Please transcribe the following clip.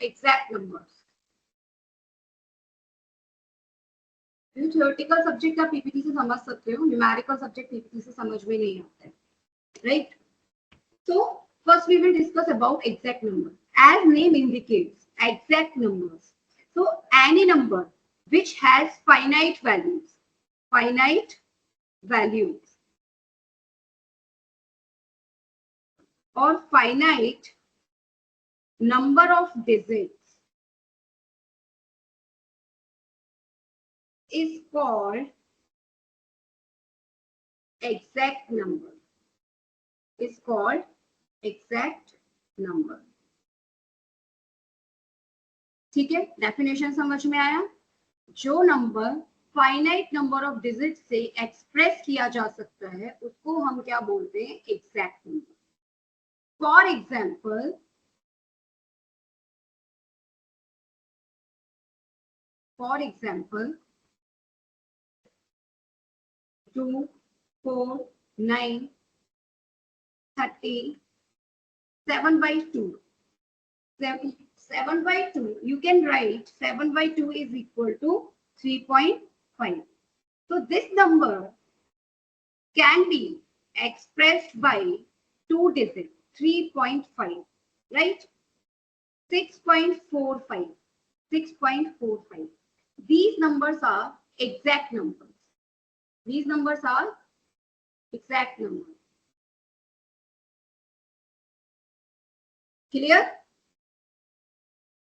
exact numbers. Theoretical subject आप PPT से समझ सकते हो, numerical subject PPT से समझ में नहीं आता है, right? So first we will discuss about exact number. As name indicates, exact numbers. So any number which has finite values or finite number of digits is called exact number. Is called exact number. ठीक है, definition समझ में आया? जो number finite number of digit से express किया जा सकता है उसको हम क्या बोलते हैं? Exact number. For example, for example 2, 4, 9, 30, 7 by 2. 7 by 2, you can write 7 by 2 is equal to 3.5. So this number can be expressed by 2 digits, 3.5, right? 6.45. 6.45. These numbers are exact numbers. These numbers are exact numbers. Clear?